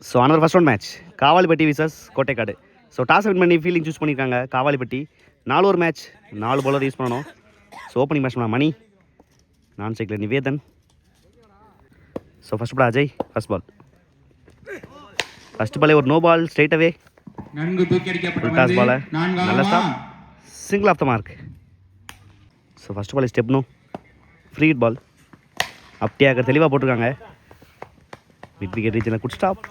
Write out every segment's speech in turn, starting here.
So another first one match Kavalipatti versus Kottaikadu. So toss win பண்ணி fielding choose பண்ணியிருக்காங்க Kavalipatti. 4 over match, 4 bowler use பண்ணணும். So opening batsman Mani, நான் சைக்கிள் Nivedhan. So first ball Ajay, first பாலே ஒரு no ball straight away. Toss ball நல்ல stop, single off the mark. So first ball ஸ்டெப்னு free hit ball. அப்படியாக தெளிவாக போட்டிருக்காங்க. மிட் விக்கெட் ரீச்சில் good stop,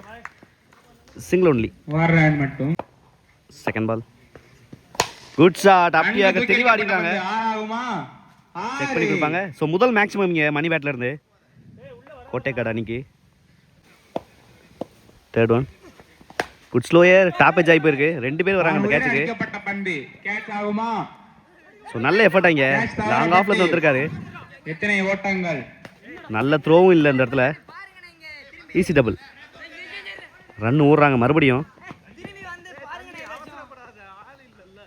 single only. Second ball good shot, அப்படியாக தெளிவாக ஆடிருக்காங்க. செக் பண்ணி கொடுப்பாங்க. ஸோ முதல் மேக்ஸிமம் இங்கே மணி பேட்டில் இருந்து கோட்டைக்காடு அன்னைக்கு. Third one good slower, top edge ஆகி போயிருக்கு. 2 பேர் வராங்க அந்த கேட்சுக்கு. ஸோ நல்ல எஃபர்ட் இங்கே லாங் ஆஃப்ல இருந்து வந்திருக்காரு. எத்தனை ஓட்டங்கள், நல்ல த்ரோவும் இல்லை இந்த இடத்துல. ஈஸி டபுள், ரன் ஓடுறாங்க மறுபடியும்.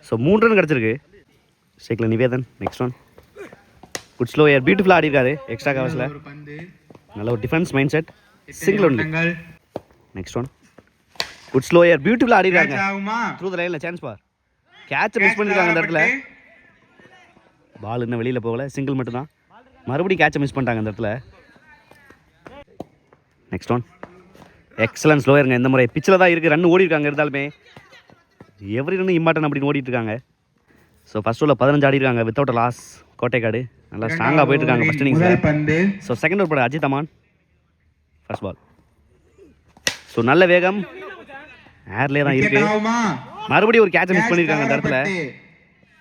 ஸோ 3 ரன் கிடச்சிருக்கு. சைக்கிள் Nivedhan. Next one good slower, பியூட்டிஃபுல்லாக ஆடிருக்காரு எக்ஸ்ட்ரா கவர்ஸில். நல்ல ஒரு defence mindset, single only. Next one good slower, பியூட்டிஃபுல்லாக ஆடிருக்காங்க. த்ரூ த லைனில் சான்ஸ் பார். கேட்சை மிஸ் பண்ணியிருக்காங்க இந்த இடத்துல. பால் இன்னும் வெளியில் போகல, சிங்கிள் மட்டும்தான். மறுபடியும் கேட்சை மிஸ் பண்ணிட்டாங்க இந்த இடத்துல. நெக்ஸ்ட் ஒன் எக்ஸலன்ட் ஸ்லோயருங்க. இந்த முறை பிச்சில் தான் இருக்குது, ரன் ஓடி இருக்காங்க. இருந்தாலுமே எவ்ரி ரன் இம்பார்ட்டன் அப்படின்னு ஓடிட்டு இருக்காங்க. ஸோ ஃபர்ஸ்ட் ஓவரில் 15 ஆடிருக்காங்க வித்தவுட் லாஸ் கோட்டைக்காடு. நல்லா ஸ்ட்ராங்காக போயிட்டு இருக்காங்க ஃபர்ஸ்ட் இன்னிங்ஸில். ஸோ செகண்ட் ஓவர் போட Ajith Aman. First ball so நல்ல வேகம், ஏர்லேயே தான் இருக்கு. மறுபடியும் ஒரு கேட்சை மிஸ் பண்ணியிருக்காங்க இந்த இடத்துல.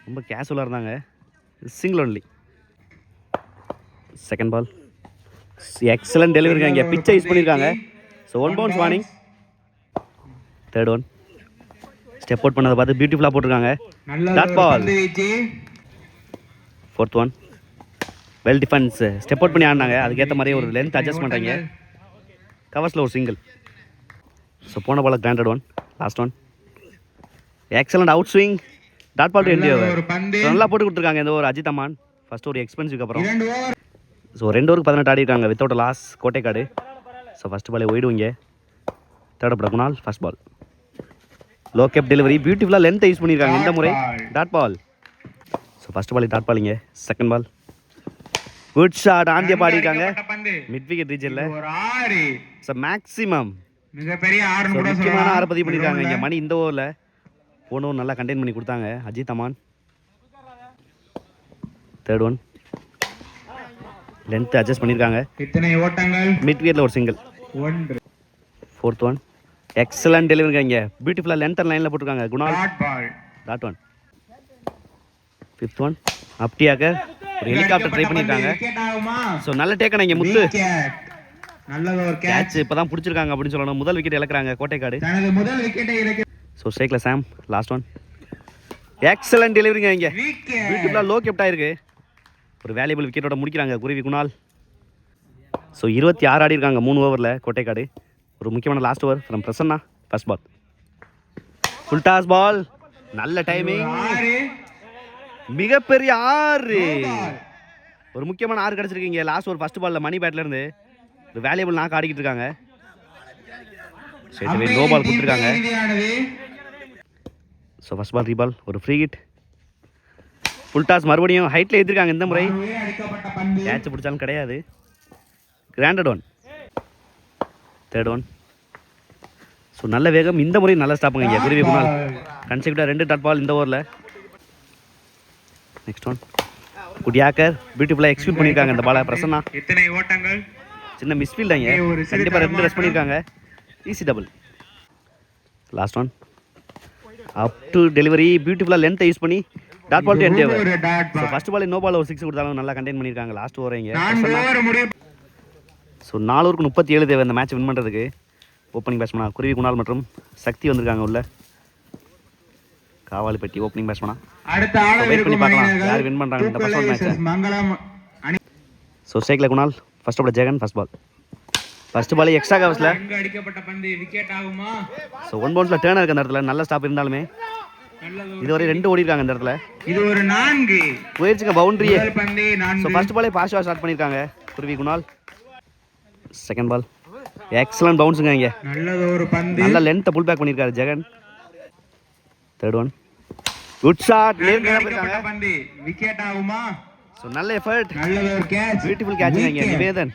ரொம்ப கேஷுவலாக இருந்தாங்க, single only. Second ball excellent delivery, இங்கே பிச்சை யூஸ் பண்ணியிருக்காங்க. So 1 bounce warning. Third one step out பண்ணதை பார்த்து பியூட்டிஃபுல்லாக போட்டிருக்காங்க. Dot ball. Fourth one well defence, step out பண்ணி ஆடினாங்க. அதுக்கேற்ற மாதிரி ஒரு லென்த் அட்ஜஸ்ட் பண்ணுறாங்க. கவர்ஸில் ஒரு சிங்கிள். ஸோ போன ball granted one. Last one excellent out swing, dot ball to end over. நல்லா போட்டு கொடுத்துருக்காங்க இந்த ஒரு அஜித் அமான். ஃபர்ஸ்ட் ஒரு எக்ஸ்பென்சிவ்க்கு அப்புறம். ஸோ 2 ஓவருக்கு 18 ஆடிருக்காங்க without loss Kottaikadu. So first பாலே ஒயிடுவீங்க. தேர்ட் பட Kunal. First ball low cap delivery, பியூட்டிஃபுல்லாக லென்த்தை யூஸ் பண்ணியிருக்காங்க இந்த முறை. Dot ball. So first ball dot பாலிங்க. செகண்ட் பால் குட் ஷாட், ஆந்திய பாடிருக்காங்க மிட் விக்கெட் ரீஜனில். ஸோ மேக்ஸிமம் முக்கியமான 6 பதிவு பண்ணியிருக்காங்க இங்கே மணி இந்த ஓவரில். போன ஓவர் நல்லா கண்டெயின் பண்ணி கொடுத்தாங்க Ajith Aman. Third one length adjust பண்ணியிருக்காங்க. மிட் விக்கெட்டில் ஒரு single. Fourth one excellent delivery, இங்கே பியூட்டிஃபுல்லாக லென்த் லைனில் போட்டிருக்காங்க Kunal. Dot one. Fifth one அப்படியாக ஒரு ஹெலிகாப்டர் ட்ரை பண்ணியிருக்காங்க. ஸோ நல்ல டேக்கன் இங்கே முத்து. கேட்ச் இப்போ தான் பிடிச்சிருக்காங்க அப்படின்னு சொல்லணும். முதல் விக்கெட் இழக்கிறாங்க கோட்டைக்காடு. ஸோ ஸ்ட்ரைக்கில் சாம். லாஸ்ட் ஒன் எக்ஸலன்ட் டெலிவரிங்க, இங்கே பியூட்டிஃபுல்லாக லோ கேப்ட் ஆயிருக்கு. ஒரு வேல்யூபிள் விக்கெட்டோட முடிக்கிறாங்க குருவி குணால். ஸோ 26 ஆடிருக்காங்க 3 ஓவரில் கோட்டைக்காடு. ஒரு முக்கியமான last over from Prasanna. First ball full toss ball, நல்ல டைமிங், மிகப்பெரிய 6. ஒரு முக்கியமான 6 கிடச்சிருக்கீங்க லாஸ்ட் ஓவர் ஃபர்ஸ்ட் பாலில் மணி பேட்டில் இருந்து. ஒரு வேல்யூபிள் நாக்கு ஆடிக்கிட்டு இருக்காங்க. சரி லோ பால் கொடுத்துருக்காங்க. ஸோ ஃபர்ஸ்ட் பால் ரீபால், ஒரு ஃப்ரீ ஹிட். ஃபுல் டாஸ் மறுபடியும் ஹைட்டில் எடுத்துருக்காங்க இந்த முறை. கேட்ச் பிடிச்சாலும் கிடையாது. Granted one. Third one so நல்ல வேகம் இந்த முறை நல்ல ஸ்டாப்புங்க இங்கே குருவி குணால். கன்செக்டாக 2 டாட் பால் இந்த ஓவரில். நெக்ஸ்ட் ஒன் குடியாக்கர் பியூட்டிஃபுல்லாக எக்ஸிக்யூட் பண்ணியிருக்காங்க இந்த பாலை பிரசன்னா. சின்ன மிஸ்ஃபீல்ட் இங்கே கண்டிப்பாக 2 ரெஸ்ட் பண்ணியிருக்காங்க. Easy double. Last one up to delivery, பியூட்டிஃபுல்லாக லென்த்தை யூஸ் பண்ணி dot ball to end over. So first ball no ball ஒரு 6 கொடுத்தாலும் நல்லா கண்டெயின் பண்ணியிருக்காங்க லாஸ்ட் ஓவர் இங்கே. ஸோ 4 ஓவருக்கு 37 தேவை இந்த மேட்ச் வின் பண்ணுறதுக்கு. ஓப்பனிங் பேட்ஸ்மேனா குருவி குணால் மற்றும் சக்தி வந்திருக்காங்க உள்ள. காவாலிப்பட்டி ஓப்பனிங் பேட்ஸ்மேனா. வெயிட் பண்ணி பார்க்கலாம் யார் வின் பண்ணுறாங்க இந்த ஃபர்ஸ்ட் மேட்ச். ஸோ ஸ்ட்ரைக்கில் Kunal. First ball Jagan. First ball extra கவர்ஸில். ஸோ 1 பவுன்ஸில் டேர்ன் இருக்கு அந்த இடத்துல. நல்ல ஸ்டாப் இருந்தாலுமே இதுவரை 2 ஓடி இருக்காங்க இந்த இடத்துல. இது ஒரு 4 போயிருச்சுங்க பவுண்டரியே. ஸோ ஃபர்ஸ்ட் பாலே பாசிட்டிவாக ஸ்டார்ட் பண்ணியிருக்காங்க குருவி குணால். செகண்ட் பால் எக்ஸலன்ட் பவுன்ஸுங்க இங்கே. நல்லது ஒரு பந்து. நல்ல லென்த்தை புல் பேக் பண்ணியிருக்காரு Jegan. Third one. Good shot. நன்கு அடிக்கப்பட்ட பந்து. விக்கெட் ஆகுமா? ஸோ நல்ல எஃபர்ட். நல்லது ஒரு கேட்ச். பியூட்டிஃபுல் கேட்சுங்க இங்கே நிவேதன்.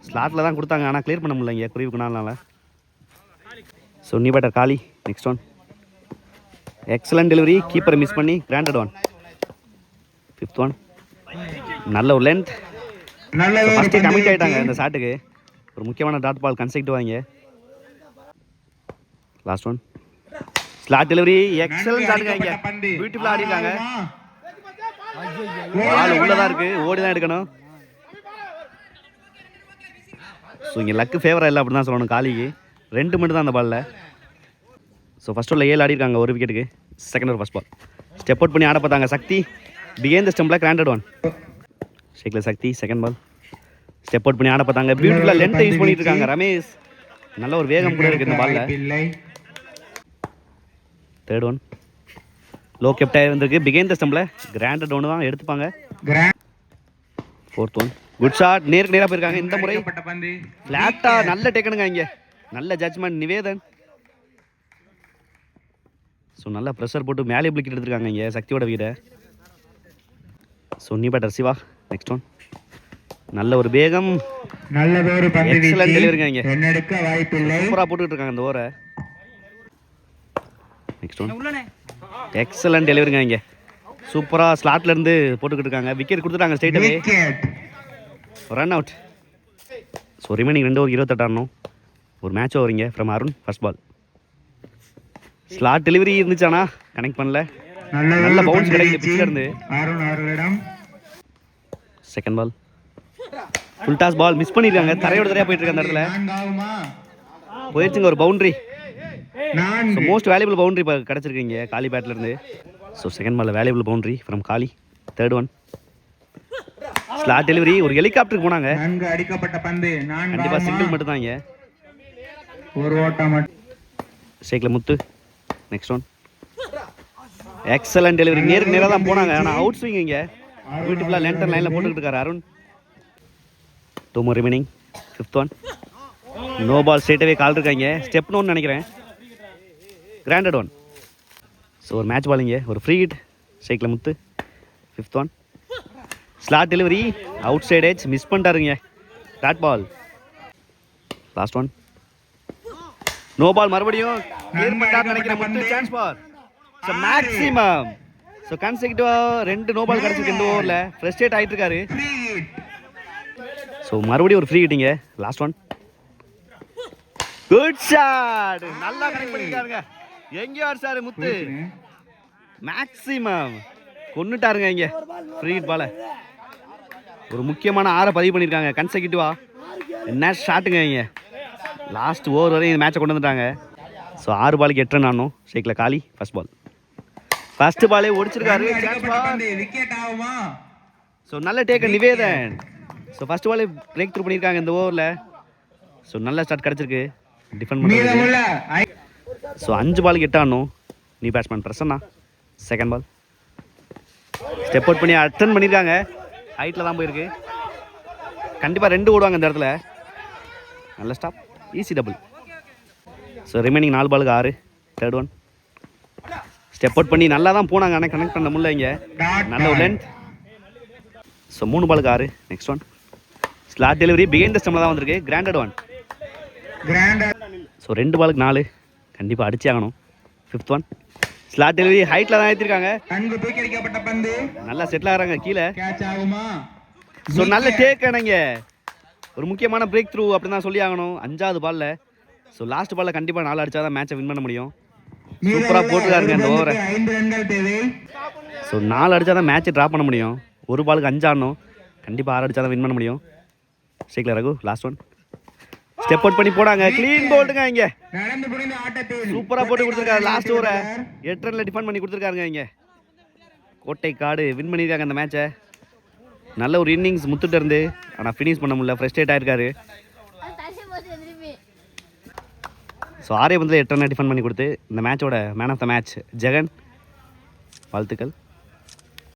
ஸ்லாட்டில் தான் கொடுத்தாங்க, ஆனால் கிளியர் பண்ண முடியல இங்கே குருவிக்கு நாளால. ஸோ நீ batter Kali. Next one. Excellent delivery. கீப்பரை மிஸ் பண்ணி கிராண்டட் ஒன். Fifth one. நல்ல ஒரு லென்த். நல்லது ஒரு ஃபஸ்ட்டு பந்து. கமிட் ஆகிட்டாங்க இந்த ஷாட்டுக்கு. ஒரு முக்கியமான டாட் பால் கன்செக்ட் வாங்க. Last one. Slot delivery. Excellent ஷாட்டுங்க இங்கே. பியூட்டிஃபுல்லாக ஆடிருக்காங்க. பால் உள்ளதான் இருக்கு, ஓடி தான் எடுக்கணும். ஸோ இங்கே லக்கு ஃபேவராக இல்லை அப்படி தான் சொல்லணும் காலிக்கு. 2 மட்டும் தான் அந்த பாலில். ஸோ ஃபஸ்ட் ஓவரில் 7 ஆடிருக்காங்க ஒரு விக்கெட்டுக்கு. Second over first ball. Step out பண்ணி ஆட பார்த்தாங்க சக்தி. பிகேன் த ஸ்டம்பில் கிராண்டட் ஒன். ஷேக்கில் Sakthi second ball. Step out பண்ணி ஆட பார்த்தாங்க. பியூட்டிஃபுல்லாக லென்த்தை யூஸ் பண்ணிட்டு இருக்காங்க ரமேஷ். நல்ல ஒரு வேகம் கூட இருக்குது இந்த பாலில். Third one. லோ கெப்டாக இருந்திருக்கு. பிகேன் த ஸ்டம்பில் கிராண்டட் ஒன்று தான் எடுத்துப்பாங்க. Fourth one. Good shot. நேருக்கு நேராக போயிருக்காங்க இந்த முறை. ஃப்ளாட்டாக நல்ல டேக்கனுங்க இங்கே. நல்ல ஜட்ஜ்மெண்ட் நிவேதன். ஸோ நல்ல ப்ரெஷர் போட்டு மேலே விக்கெட் எடுத்துருக்காங்க இங்கே சக்தியோட வீட. ஸோ நீ பேட்டர் சிவா. Next one. நல்ல ஒரு வேகம். எக்ஸலன்ட் டெலிவரிங்க இங்கே. சூப்பராக போட்டுக்கிட்டு இருக்காங்க இந்த ஓவரை. Next one. எக்ஸலன்ட் டெலிவரிங்க இங்கே. சூப்பராக ஸ்லாட்ல இருந்து போட்டுக்கிட்டு இருக்காங்க. விக்கெட் கொடுத்துட்டாங்க ஸ்ட்ரைட்டாகவே. Run out. So remaining 2 over 28 ஆடணும். ஒரு மேட்ச் ஓவரிங்க from Arun. First ball. Slot delivery இருந்துச்சானா கனெக்ட் பண்ணல. நல்ல பவுன்ஸ் கிடைக்குது பிச்சில் இருந்து. Second ball. Full toss ball miss பண்ணியிருக்காங்க. தரையோட தரையாக போயிட்டு இருக்க அந்த இடத்துல போயிடுச்சுங்க ஒரு boundary. So most valuable boundary இப்போ கிடச்சிருக்கீங்க காலி பேட்லேருந்து. ஸோ செகண்ட் பாலில் valuable boundary from Kali. Third one. Slot delivery. ஒரு ஹெலிகாப்டருக்கு போனாங்க. கண்டிப்பாக சிங்கிள் மட்டும் தான் இங்கே. ஷேக்கில் Muthu. Next one. Excellent delivery. நேருக்கு நேராக தான் போனாங்க, ஆனால் அவுட் ஸ்விங் இங்கே. பியூட்டிஃபுல்லாக லென்த் லைனில் போட்டுக்கிட்டு இருக்காரு Arun. 2 more remaining. Fifth one. No ball. ஸ்ட்ரெயிட்டாகவே கால் இருக்காங்க. ஸ்டெப் நோன்னு நினைக்கிறேன். Granted one. ஸோ ஒரு மேட்ச் பால் இங்கே. ஒரு ஃப்ரீ ஹிட். ஷேக்கில் Muthu. Fifth one. Slot delivery. Outside edge miss பண்ணிட்டாருங்க. Dot ball. Last one. No ball. மறுபடியும் கிளியர் பண்ணிட்டாருன்னு நினைக்கிறேன் முத்து. சான்ஸ் பார். So maximum. ஸோ கன்செக்டிவாக 2 நோ பால் கிடச்சிருக்கு இந்த ஓவரில். ஃப்ரஸ்ட்ரேட் ஆகிட்டு இருக்காரு. ஸோ மறுபடியும் ஒரு free ஹிட்டிங்க. Last one. Good shot. நல்லா கனெக்ட் பண்ணிருக்காருங்க. எங்கேயோ சார் முத்து. மேக்ஸிமம் கொன்னுட்டாருங்க இங்கே ஃப்ரீ ஹிட் பால. ஒரு முக்கியமான 6 பதிவு பண்ணியிருக்காங்க கன்செக்யூட்டிவா. என்ன ஷாட்டுங்க இங்கே. லாஸ்ட் ஓவர் வரையும் இந்த மேட்சை கொண்டு வந்துட்டாங்க. ஸோ 6 பாலுக்கு 8 ரன் ஆடணும். ஷேக்கில் காலி. First ball. ஃபர்ஸ்ட் பாலே ஒடிச்சிருக்காரு. ஸோ நல்ல டேக்கன் நிவேதன். ஸோ ஃபர்ஸ்ட் பாலே பிரேக் த்ரூ பண்ணியிருக்காங்க இந்த ஓவரில். ஸோ நல்ல ஸ்டார்ட் கிடச்சிருக்கு டிஃபெண்ட் பண்ணுறது. ஸோ 5 பாலுக்கு 8 ஆடணும். நீ batsman Prasanna. Second ball. Step out பண்ணி அட்டன் பண்ணியிருக்காங்க. ஹைட்டில் தான் போயிருக்கு. கண்டிப்பாக 2 ஓடுவாங்க இந்த இடத்துல. நல்ல stop. Easy double. So remaining 4 பாலுக்கு 6. Third one. ஸ்டெப் அவுட் பண்ணி நல்லா தான் போனாங்க, ஆனால் கனெக்ட் பண்ண முடியல இங்கே. நல்ல ஒரு லென்த். ஸோ 3 பாலுக்கு 6. Next one. Slot delivery. Behind the ஸ்டம்பில் தான் வந்திருக்கு. Granted one. ஸோ 2 பாலுக்கு 4. கண்டிப்பாக அடிச்சே ஆகணும். Fifth one. Slot delivery. ஹைட்டில் தான் ஏற்றிருக்காங்க. நல்லா செட்டில் ஆகிறாங்க கீழே. ஸோ நல்ல டேக் அணைங்க. ஒரு முக்கியமான பிரேக் த்ரூ அப்படி தான் சொல்லி ஆகணும் 5வது பாலில். ஸோ லாஸ்ட் பாலில் கண்டிப்பாக 4 அடித்தா தான் மேட்சை வின் பண்ண முடியும். சூப்பராக போட்டுருக்காருங்க இந்த ஓவரை. ஸோ 4 அடித்தா தான் மேட்சை ட்ரா பண்ண முடியும். 1 பாலுக்கு 5 ஆடணும். கண்டிப்பாக 6 அடித்தா தான் வின் பண்ண முடியும். ஷேக்கில் Raghu. Last one. Step out பண்ணி போடாங்க. க்ளீன் போல்டுங்க இங்கே. சூப்பராக போட்டு கொடுத்துருக்காரு. லாஸ்ட் ஓவரை 8 ரனில் டிஃபெண்ட் பண்ணி கொடுத்துருக்காருங்க இங்கே. கோட்டை காடு வின் பண்ணியிருக்காங்க அந்த மேட்சை. நல்ல ஒரு இன்னிங்ஸ் முத்துட்டு இருந்து, ஆனால் ஃபினிஷ் பண்ண முடியல. ஃப்ரஸ்ட்ரேட் ஆகிருக்காரு. ஸோ 6 பந்தில் 8 ரன் டிஃபெண்ட் பண்ணி கொடுத்து இந்த மேட்சோட man of the match Jagan. வாழ்த்துக்கள்.